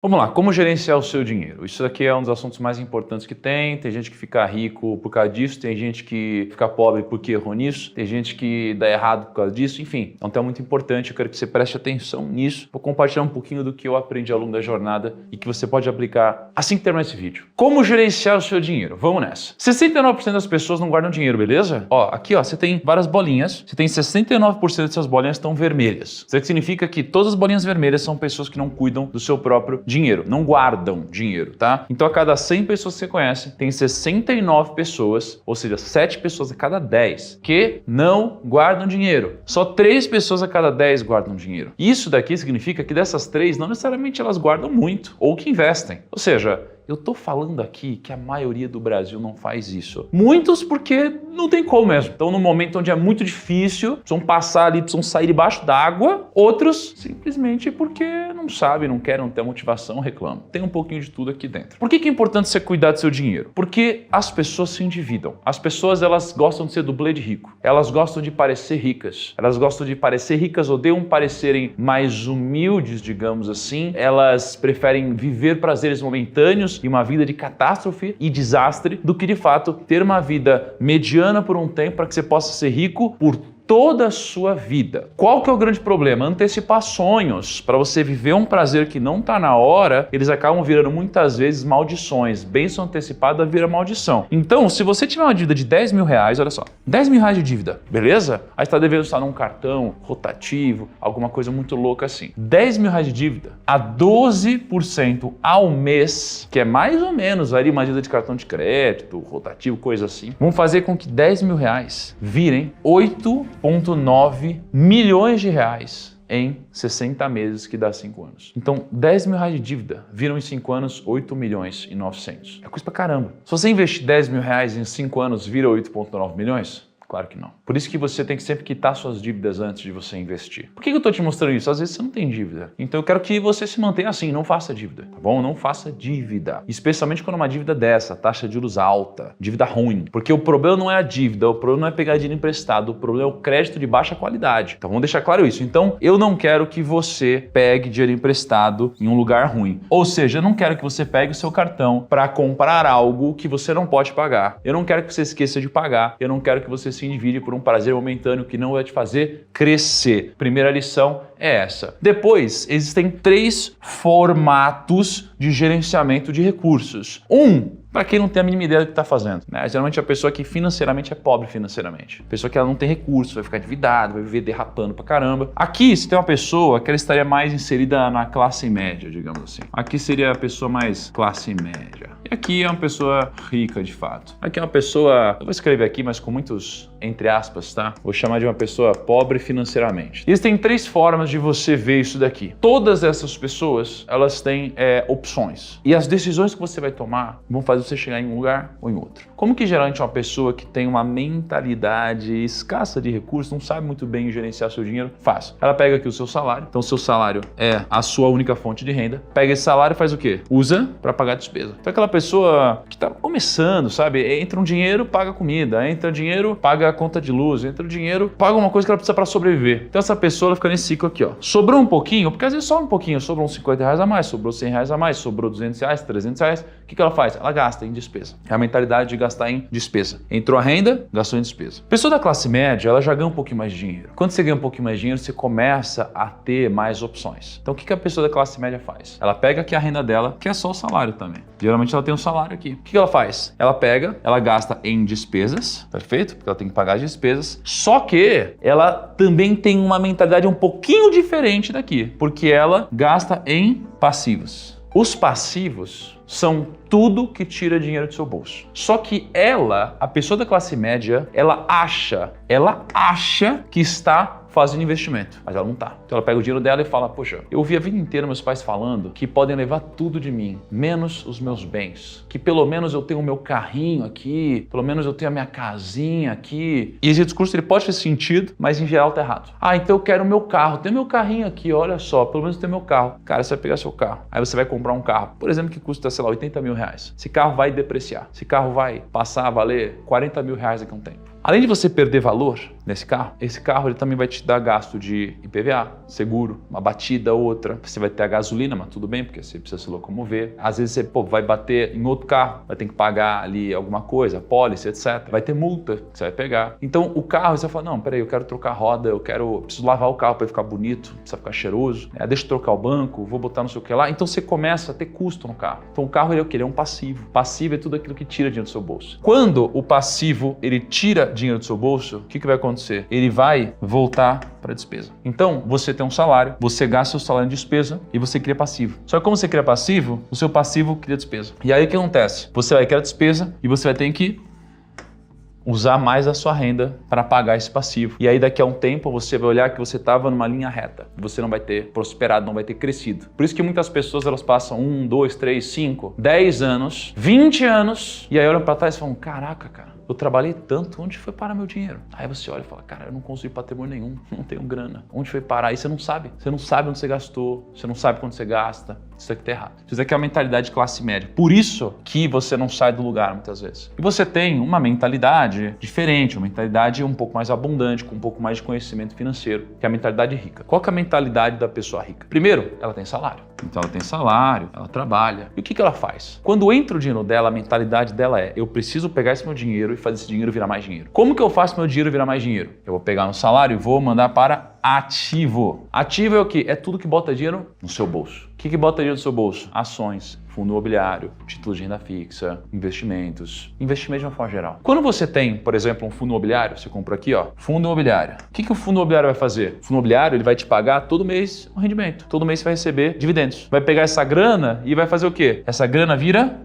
Vamos lá, como gerenciar o seu dinheiro? Isso aqui é um dos assuntos mais importantes que tem gente que fica rico por causa disso, tem gente que fica pobre porque errou nisso, tem gente que dá errado por causa disso, enfim. É um tema muito importante, eu quero que você preste atenção nisso. Vou compartilhar um pouquinho do que eu aprendi ao longo da jornada e que você pode aplicar assim que terminar esse vídeo. Como gerenciar o seu dinheiro? Vamos nessa. 69% das pessoas não guardam dinheiro, beleza? Aqui você tem várias bolinhas, você tem 69% dessas bolinhas estão vermelhas. Isso significa que todas as bolinhas vermelhas são pessoas que não cuidam do seu próprio dinheiro, não guardam dinheiro, tá? Então a cada 100 pessoas que você conhece, tem 69 pessoas, ou seja, 7 pessoas a cada 10 que não guardam dinheiro. Só 3 pessoas a cada 10 guardam dinheiro. Isso daqui significa que dessas 3, não necessariamente elas guardam muito, ou que investem. Ou seja, eu tô falando aqui que a maioria do Brasil não faz isso. Muitos porque não tem como mesmo. Então, no momento onde é muito difícil, precisam passar ali, precisam sair debaixo d'água. Outros, simplesmente porque não sabem, não querem, não ter motivação, reclamam. Tem um pouquinho de tudo aqui dentro. Por que é importante você cuidar do seu dinheiro? Porque as pessoas se endividam. As pessoas, elas gostam de ser dublê de rico. Elas gostam de parecer ricas. Elas gostam de parecer ricas, odeiam parecerem mais humildes, digamos assim. Elas preferem viver prazeres momentâneos e uma vida de catástrofe e desastre do que, de fato, ter uma vida mediana por um tempo para que você possa ser rico por toda a sua vida. Qual que é o grande problema? Antecipar sonhos. Para você viver um prazer que não está na hora, eles acabam virando muitas vezes maldições. Bênção antecipada vira maldição. Então, se você tiver uma dívida de 10 mil reais, olha só, 10 mil reais de dívida, beleza? Aí você está devendo estar num cartão rotativo, alguma coisa muito louca assim. 10 mil reais de dívida a 12% ao mês, que é mais ou menos ali uma dívida de cartão de crédito, rotativo, coisa assim, vão fazer com que 10 mil reais virem 8,9 milhões de reais em 60 meses, que dá 5 anos. Então, 10 mil reais de dívida viram em 5 anos 8 milhões e 900. É coisa pra caramba. Se você investir 10 mil reais em 5 anos, vira 8,9 milhões? Claro que não. Por isso que você tem que sempre quitar suas dívidas antes de você investir. Por que eu tô te mostrando isso? Às vezes você não tem dívida. Então eu quero que você se mantenha assim, não faça dívida, tá bom? Não faça dívida. Especialmente quando é uma dívida dessa, taxa de juros alta, dívida ruim. Porque o problema não é a dívida, o problema não é pegar dinheiro emprestado, o problema é o crédito de baixa qualidade. Então vamos deixar claro isso. Então eu não quero que você pegue dinheiro emprestado em um lugar ruim. Ou seja, eu não quero que você pegue o seu cartão para comprar algo que você não pode pagar. Eu não quero que você esqueça de pagar. Eu não quero que você se endivide por um prazer momentâneo que não vai te fazer crescer. Primeira lição é essa. Depois, existem 3 formatos de gerenciamento de recursos. Para quem não tem a mínima ideia do que está fazendo, né? Geralmente é a pessoa que financeiramente é pobre financeiramente. A pessoa que ela não tem recursos, vai ficar endividada, vai viver derrapando pra caramba. Aqui, se tem uma pessoa que ela estaria mais inserida na classe média, digamos assim. Aqui seria a pessoa mais classe média. E aqui é uma pessoa rica, de fato. Aqui é uma pessoa, eu vou escrever aqui, mas com muitos entre aspas, tá? Vou chamar de uma pessoa pobre financeiramente. Existem 3 formas de você ver isso daqui. Todas essas pessoas, elas têm opções. E as decisões que você vai tomar vão fazer você chegar em um lugar ou em outro. Como que geralmente uma pessoa que tem uma mentalidade escassa de recursos, não sabe muito bem gerenciar seu dinheiro, faz? Ela pega aqui o seu salário, então o seu salário é a sua única fonte de renda, pega esse salário e faz o quê? Usa para pagar despesa. Então aquela pessoa que tá começando, sabe? Entra um dinheiro, paga comida, entra dinheiro, paga a conta de luz, entra o dinheiro, paga uma coisa que ela precisa para sobreviver. Então essa pessoa ela fica nesse ciclo aqui, ó. Sobrou um pouquinho, porque às vezes só um pouquinho, sobrou uns 50 reais a mais, sobrou 100 reais a mais, sobrou 200 reais, 300 reais. O que ela faz? Ela gasta em despesa. É a mentalidade de gastar em despesa. Entrou a renda, gastou em despesa. Pessoa da classe média, ela já ganha um pouquinho mais de dinheiro. Quando você ganha um pouquinho mais de dinheiro, você começa a ter mais opções. Então o que a pessoa da classe média faz? Ela pega aqui a renda dela, que é só o salário também. Geralmente ela tem um salário aqui. O que ela faz? Ela pega, ela gasta em despesas, perfeito? Porque ela tem que pagar as despesas. Só que ela também tem uma mentalidade um pouquinho diferente daqui, porque ela gasta em passivos. Os passivos são tudo que tira dinheiro do seu bolso. Só que ela, a pessoa da classe média, ela acha que está fazendo investimento, mas ela não tá. Então ela pega o dinheiro dela e fala, poxa, eu ouvi a vida inteira meus pais falando que podem levar tudo de mim, menos os meus bens, que pelo menos eu tenho o meu carrinho aqui, pelo menos eu tenho a minha casinha aqui. E esse discurso ele pode fazer sentido, mas em geral tá errado. Ah, então eu quero o meu carro, tem meu carrinho aqui, olha só, pelo menos tem meu carro. Cara, você vai pegar seu carro, aí você vai comprar um carro, por exemplo, que custa, sei lá, 80 mil reais. Esse carro vai depreciar, esse carro vai passar a valer 40 mil reais daqui a um tempo. Além de você perder valor nesse carro, esse carro ele também vai te dar gasto de IPVA, seguro, uma batida, outra. Você vai ter a gasolina, mas tudo bem, porque você precisa se locomover. Às vezes você vai bater em outro carro, vai ter que pagar ali alguma coisa, pólice, etc. Vai ter multa que você vai pegar. Então o carro, você vai falar, não, peraí, eu quero trocar a roda, preciso lavar o carro para ficar bonito, precisa ficar cheiroso. Deixa eu trocar o banco, vou botar não sei o que lá. Então você começa a ter custo no carro. Então o carro ele é o quê? Ele é um passivo. Passivo é tudo aquilo que tira dinheiro do seu bolso. Quando o passivo ele tira dinheiro do seu bolso, o que vai acontecer? Ele vai voltar para a despesa. Então, você tem um salário, você gasta o salário em despesa e você cria passivo. Só que como você cria passivo, o seu passivo cria despesa. E aí o que acontece? Você vai criar despesa e você vai ter que usar mais a sua renda para pagar esse passivo. E aí daqui a um tempo você vai olhar que você estava numa linha reta. Você não vai ter prosperado, não vai ter crescido. Por isso que muitas pessoas elas passam 1, 2, 3, 5, 10 anos, 20 anos e aí olham para trás e falam, caraca, cara, eu trabalhei tanto, onde foi parar meu dinheiro? Aí você olha e fala, cara, eu não construí patrimônio nenhum, não tenho grana. Onde foi parar? Aí você não sabe. Você não sabe onde você gastou, você não sabe quando você gasta. Isso aqui tá errado. Isso aqui é a mentalidade de classe média. Por isso que você não sai do lugar muitas vezes. E você tem uma mentalidade diferente, uma mentalidade um pouco mais abundante, com um pouco mais de conhecimento financeiro, que é a mentalidade rica. Qual que é a mentalidade da pessoa rica? Primeiro, ela tem salário. Então ela tem salário, ela trabalha. E o que ela faz? Quando entra o dinheiro dela, a mentalidade dela é, eu preciso pegar esse meu dinheiro e fazer esse dinheiro virar mais dinheiro. Como que eu faço meu dinheiro virar mais dinheiro? Eu vou pegar no salário e vou mandar para ativo. Ativo é o quê? É tudo que bota dinheiro no seu bolso. O que bota dinheiro no seu bolso? Ações, fundo imobiliário, títulos de renda fixa, investimentos. Investimento de uma forma geral. Quando você tem, por exemplo, um fundo imobiliário, você comprou aqui, ó, fundo imobiliário. O que o fundo imobiliário vai fazer? O fundo imobiliário ele vai te pagar todo mês um rendimento. Todo mês você vai receber dividendos. Vai pegar essa grana e vai fazer o quê? Essa grana vira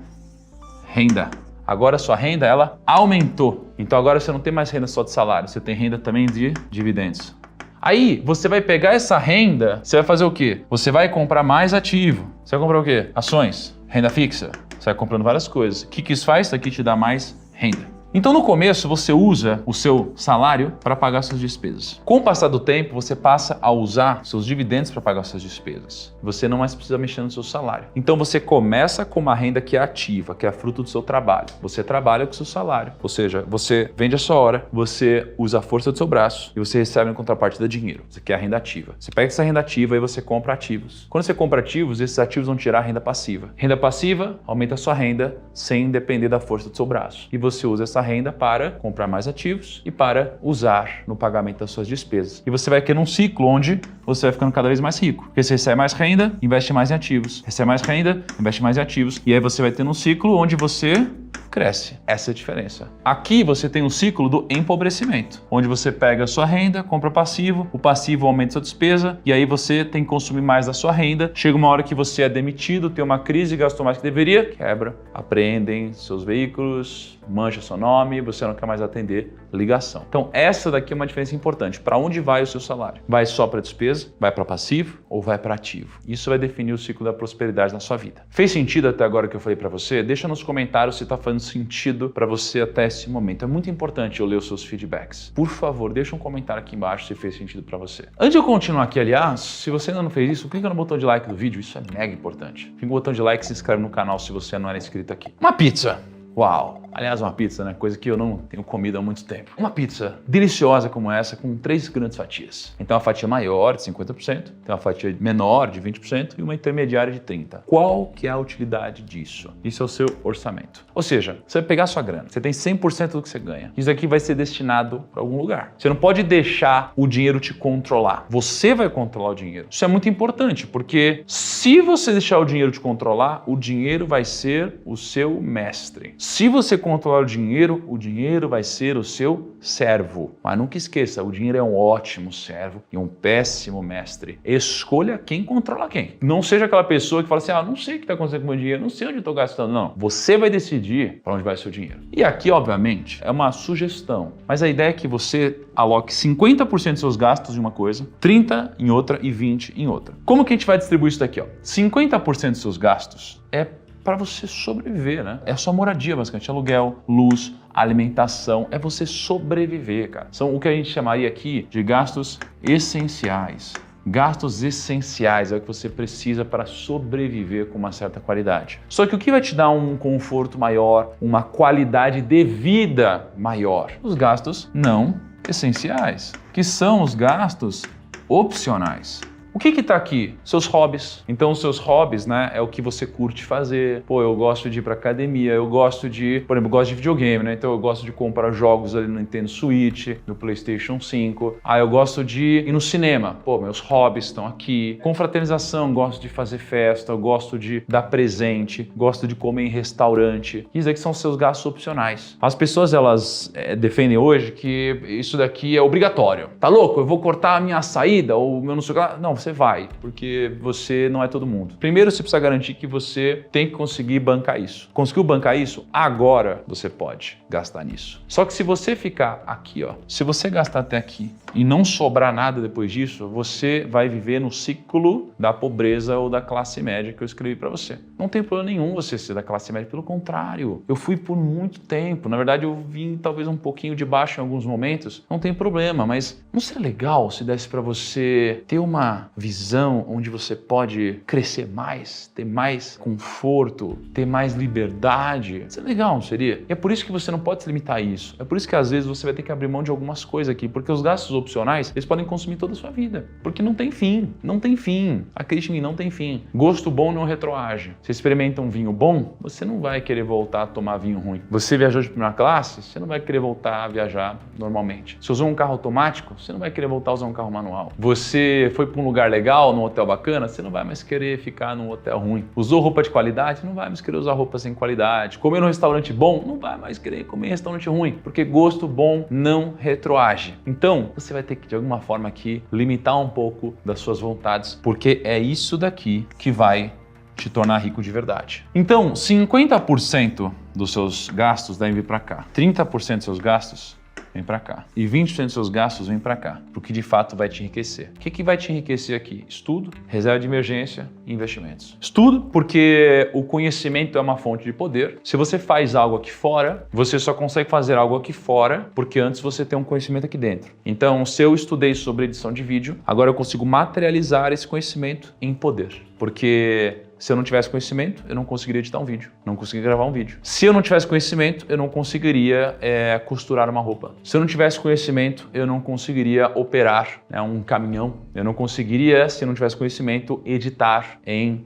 renda. Agora a sua renda, ela aumentou. Então agora você não tem mais renda só de salário, você tem renda também de dividendos. Aí você vai pegar essa renda, você vai fazer o quê? Você vai comprar mais ativo. Você vai comprar o quê? Ações, renda fixa. Você vai comprando várias coisas. O que isso faz? Isso aqui te dá mais renda. Então no começo você usa o seu salário para pagar suas despesas. Com o passar do tempo você passa a usar seus dividendos para pagar suas despesas. Você não mais precisa mexer no seu salário. Então você começa com uma renda que é ativa, que é fruto do seu trabalho. Você trabalha com o seu salário, ou seja, você vende a sua hora, você usa a força do seu braço e você recebe em contrapartida dinheiro. Você quer a renda ativa. Você pega essa renda ativa e você compra ativos. Quando você compra ativos, esses ativos vão tirar a renda passiva. Renda passiva aumenta a sua renda sem depender da força do seu braço. E você usa essa renda para comprar mais ativos e para usar no pagamento das suas despesas. E você vai criando um ciclo onde você vai ficando cada vez mais rico. Porque você recebe mais renda, investe mais em ativos. Recebe mais renda, investe mais em ativos. E aí você vai tendo um ciclo onde você cresce. Essa é a diferença. Aqui você tem um ciclo do empobrecimento, onde você pega a sua renda, compra passivo, o passivo aumenta a sua despesa e aí você tem que consumir mais da sua renda. Chega uma hora que você é demitido, tem uma crise, gastou mais que deveria, quebra, apreendem seus veículos, mancha seu nome, você não quer mais atender ligação. Então essa daqui é uma diferença importante. Para onde vai o seu salário? Vai só para despesa? Vai para passivo ou vai para ativo? Isso vai definir o ciclo da prosperidade na sua vida. Fez sentido até agora que eu falei para você? Deixa nos comentários se está fazendo sentido para você até esse momento. É muito importante eu ler os seus feedbacks. Por favor, deixa um comentário aqui embaixo se fez sentido para você. Antes de eu continuar aqui, aliás, se você ainda não fez isso, clica no botão de like do vídeo, isso é mega importante. Clica no botão de like e se inscreve no canal se você não era inscrito aqui. Uma pizza! Uau! Aliás, uma pizza, né? Coisa que eu não tenho comido há muito tempo. Uma pizza deliciosa como essa, com 3 grandes fatias. Então, uma fatia maior de 50%, tem uma fatia menor de 20% e uma intermediária de 30%. Qual que é a utilidade disso? Isso é o seu orçamento. Ou seja, você vai pegar a sua grana, você tem 100% do que você ganha. Isso aqui vai ser destinado para algum lugar. Você não pode deixar o dinheiro te controlar. Você vai controlar o dinheiro. Isso é muito importante, porque se você deixar o dinheiro te controlar, o dinheiro vai ser o seu mestre. Se você controlar o dinheiro vai ser o seu servo. Mas nunca esqueça, o dinheiro é um ótimo servo e um péssimo mestre. Escolha quem controla quem. Não seja aquela pessoa que fala assim, não sei o que está acontecendo com o meu dinheiro, não sei onde eu estou gastando. Não, você vai decidir para onde vai o seu dinheiro. E aqui, obviamente, é uma sugestão. Mas a ideia é que você aloque 50% dos seus gastos em uma coisa, 30% em outra e 20% em outra. Como que a gente vai distribuir isso daqui? 50% dos seus gastos é para você sobreviver, né? É a sua moradia, basicamente, aluguel, luz, alimentação, é você sobreviver, cara. São o que a gente chamaria aqui de gastos essenciais. Gastos essenciais é o que você precisa para sobreviver com uma certa qualidade. Só que o que vai te dar um conforto maior, uma qualidade de vida maior? Os gastos não essenciais, que são os gastos opcionais. O que está aqui? Seus hobbies. Então, os seus hobbies, né, é o que você curte fazer. Pô, eu gosto de ir pra academia, eu gosto de, por exemplo, eu gosto de videogame, né? Então, eu gosto de comprar jogos ali no Nintendo Switch, no PlayStation 5. Ah, eu gosto de ir no cinema. Pô, meus hobbies estão aqui. Confraternização, gosto de fazer festa, eu gosto de dar presente, gosto de comer em restaurante. Isso aqui são seus gastos opcionais. As pessoas, elas defendem hoje que isso daqui é obrigatório. Tá louco? Eu vou cortar a minha saída ou o meu não sei o que lá. Não, você vai, porque você não é todo mundo. Primeiro, você precisa garantir que você tem que conseguir bancar isso. Conseguiu bancar isso? Agora você pode gastar nisso. Só que se você ficar aqui, ó, se você gastar até aqui e não sobrar nada depois disso, você vai viver no ciclo da pobreza ou da classe média que eu escrevi para você. Não tem problema nenhum você ser da classe média, pelo contrário. Eu fui por muito tempo. Na verdade, eu vim talvez um pouquinho de baixo em alguns momentos. Não tem problema, mas não seria legal se desse para você ter uma visão onde você pode crescer mais, ter mais conforto, ter mais liberdade? Isso é legal, não seria? E é por isso que você não pode se limitar a isso. É por isso que às vezes você vai ter que abrir mão de algumas coisas aqui, porque os gastos opcionais, eles podem consumir toda a sua vida, porque não tem fim, não tem fim. Acredite em mim, não tem fim. Gosto bom não retroage. Você experimenta um vinho bom, você não vai querer voltar a tomar vinho ruim. Você viajou de primeira classe, você não vai querer voltar a viajar normalmente. Você usou um carro automático, você não vai querer voltar a usar um carro manual. Você foi para um lugar legal, num hotel bacana, você não vai mais querer ficar num hotel ruim. Usou roupa de qualidade, não vai mais querer usar roupa sem qualidade. Comeu num restaurante bom, não vai mais querer comer em restaurante ruim, porque gosto bom não retroage. Então, você vai ter que, de alguma forma aqui, limitar um pouco das suas vontades, porque é isso daqui que vai te tornar rico de verdade. Então, 50% dos seus gastos devem vir para cá. 30% dos seus gastos vem para cá. E 20% dos seus gastos vem para cá, porque de fato vai te enriquecer. O que vai te enriquecer aqui? Estudo, reserva de emergência e investimentos. Estudo, porque o conhecimento é uma fonte de poder. Se você faz algo aqui fora, você só consegue fazer algo aqui fora porque antes você tem um conhecimento aqui dentro. Então, se eu estudei sobre edição de vídeo, agora eu consigo materializar esse conhecimento em poder. Porque se eu não tivesse conhecimento, eu não conseguiria editar um vídeo, não conseguiria gravar um vídeo. Se eu não tivesse conhecimento, eu não conseguiria costurar uma roupa. Se eu não tivesse conhecimento, eu não conseguiria operar um caminhão. Eu não conseguiria, se eu não tivesse conhecimento, editar em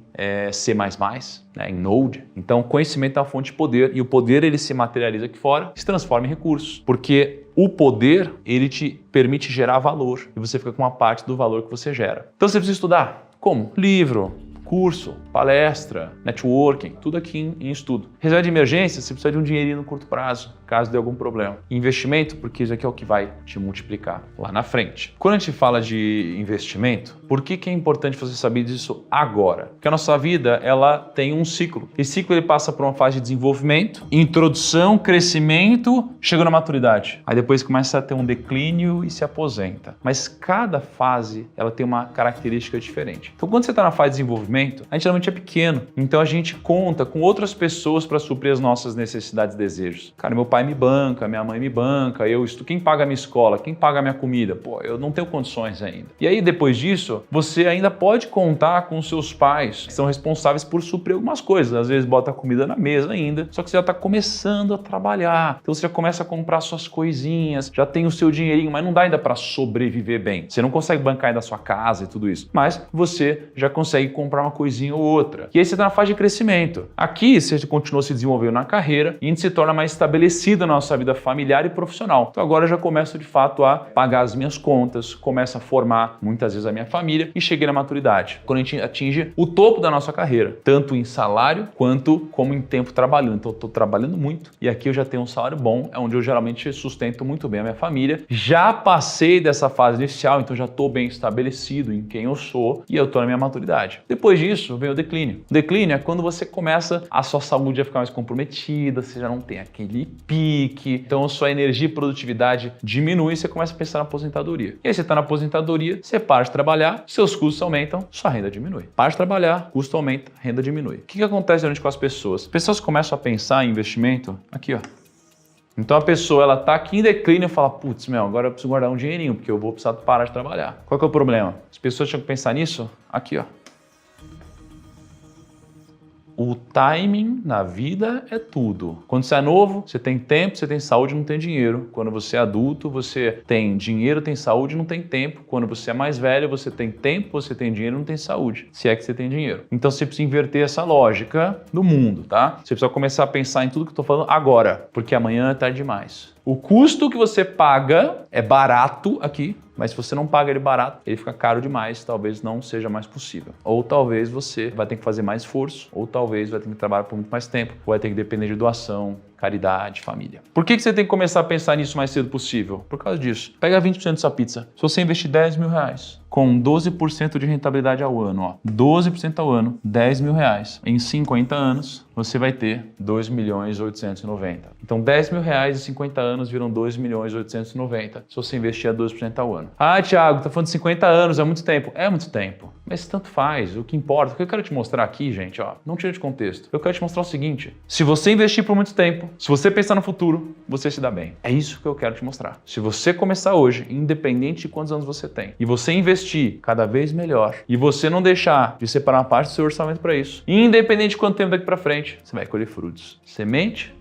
C++, em Node. Então, conhecimento é uma fonte de poder e o poder ele se materializa aqui fora, se transforma em recursos, porque o poder ele te permite gerar valor e você fica com uma parte do valor que você gera. Então, você precisa estudar. Como? Livro, curso, palestra, networking, tudo aqui em estudo. Reserva de emergência, você precisa de um dinheirinho no curto prazo, caso dê algum problema. Investimento, porque isso aqui é o que vai te multiplicar lá na frente. Quando a gente fala de investimento, por que é importante você saber disso agora? Porque a nossa vida, ela tem um ciclo. Esse ciclo ele passa por uma fase de desenvolvimento, introdução, crescimento, chega na maturidade. Aí depois começa a ter um declínio e se aposenta. Mas cada fase, ela tem uma característica diferente. Então, quando você está na fase de desenvolvimento, a gente realmente é pequeno, então a gente conta com outras pessoas para suprir as nossas necessidades e desejos. Cara, meu pai me banca, minha mãe me banca, quem paga a minha escola, quem paga a minha comida? Pô, eu não tenho condições ainda. E aí depois disso, você ainda pode contar com seus pais, que são responsáveis por suprir algumas coisas. Às vezes bota a comida na mesa ainda, só que você já está começando a trabalhar, então você já começa a comprar suas coisinhas, já tem o seu dinheirinho, mas não dá ainda para sobreviver bem. Você não consegue bancar ainda a sua casa e tudo isso, mas você já consegue comprar uma coisinha ou outra. E aí você está na fase de crescimento. Aqui você continua se desenvolvendo na carreira e a gente se torna mais estabelecido na nossa vida familiar e profissional. Então agora eu já começo de fato a pagar as minhas contas, começo a formar muitas vezes a minha família e cheguei na maturidade. Quando a gente atinge o topo da nossa carreira, tanto em salário quanto como em tempo trabalhando. Então eu estou trabalhando muito e aqui eu já tenho um salário bom, é onde eu geralmente sustento muito bem a minha família. Já passei dessa fase inicial, então já estou bem estabelecido em quem eu sou e eu estou na minha maturidade. Depois disso vem o declínio. O declínio é quando você começa, a sua saúde a ficar mais comprometida, você já não tem aquele pique, então a sua energia e produtividade diminui e você começa a pensar na aposentadoria. E aí você está na aposentadoria, você para de trabalhar, seus custos aumentam, sua renda diminui. Para de trabalhar, custo aumenta, renda diminui. O que acontece geralmente com as pessoas? As pessoas começam a pensar em investimento aqui, ó. Então a pessoa, ela tá aqui em declínio e fala, putz, agora eu preciso guardar um dinheirinho, porque eu vou precisar parar de trabalhar. Qual que é o problema? As pessoas tinham que pensar nisso aqui, ó. O timing na vida é tudo. Quando você é novo, você tem tempo, você tem saúde, não tem dinheiro. Quando você é adulto, você tem dinheiro, tem saúde, não tem tempo. Quando você é mais velho, você tem tempo, você tem dinheiro, não tem saúde. Se é que você tem dinheiro. Então você precisa inverter essa lógica do mundo, tá? Você precisa começar a pensar em tudo que eu tô falando agora, porque amanhã é tarde demais. O custo que você paga é barato aqui, mas se você não paga ele barato, ele fica caro demais, talvez não seja mais possível. Ou talvez você vai ter que fazer mais esforço, ou talvez vai ter que trabalhar por muito mais tempo, ou vai ter que depender de doação, caridade, família. Por que você tem que começar a pensar nisso o mais cedo possível? Por causa disso. Pega 20% dessa pizza. Se você investir 10 mil reais, com 12% de rentabilidade ao ano, ó, 12% ao ano, 10 mil reais. Em 50 anos, você vai ter 2.890.000. Então 10 mil reais em 50 anos viram 2.890.000 se você investir a 12% ao ano. Ah, Thiago, tá falando de 50 anos, é muito tempo. É muito tempo, mas tanto faz. O que importa, o que eu quero te mostrar aqui, gente, ó, não tira de contexto. Eu quero te mostrar o seguinte, se você investir por muito tempo, se você pensar no futuro, você se dá bem. É isso que eu quero te mostrar. Se você começar hoje, independente de quantos anos você tem, e você investir cada vez melhor, e você não deixar de separar uma parte do seu orçamento para isso, independente de quanto tempo daqui para frente, você vai colher frutos. Semente,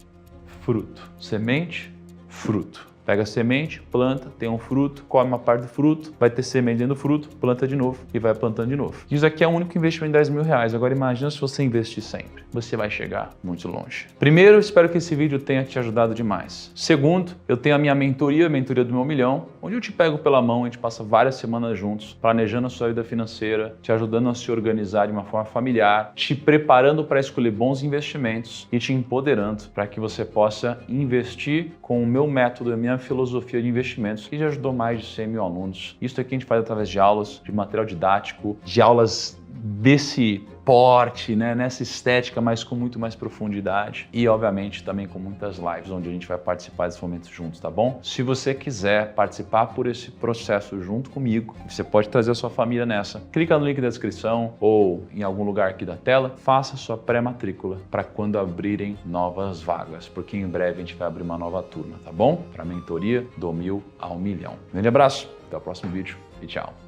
fruto. Semente, fruto. Pega a semente, planta, tem um fruto, come uma parte do fruto, vai ter semente dentro do fruto, planta de novo e vai plantando de novo. Isso aqui é o único investimento de 10 mil reais. Agora imagina se você investir sempre. Você vai chegar muito longe. Primeiro, espero que esse vídeo tenha te ajudado demais. Segundo, eu tenho a minha mentoria, a mentoria do meu milhão, onde eu te pego pela mão, a gente passa várias semanas juntos, planejando a sua vida financeira, te ajudando a se organizar de uma forma familiar, te preparando para escolher bons investimentos e te empoderando para que você possa investir com o meu método, a minha filosofia de investimentos, que já ajudou mais de 100 mil alunos. Isso aqui a gente faz através de aulas, de material didático, de aulas desse porte, né, nessa estética, mas com muito mais profundidade e, obviamente, também com muitas lives, onde a gente vai participar desses momentos juntos, tá bom? Se você quiser participar por esse processo junto comigo, você pode trazer a sua família nessa. Clica no link da descrição ou em algum lugar aqui da tela, faça sua pré-matrícula para quando abrirem novas vagas, porque em breve a gente vai abrir uma nova turma, tá bom? Para a mentoria do 1000 ao milhão. Um grande abraço, até o próximo vídeo e tchau!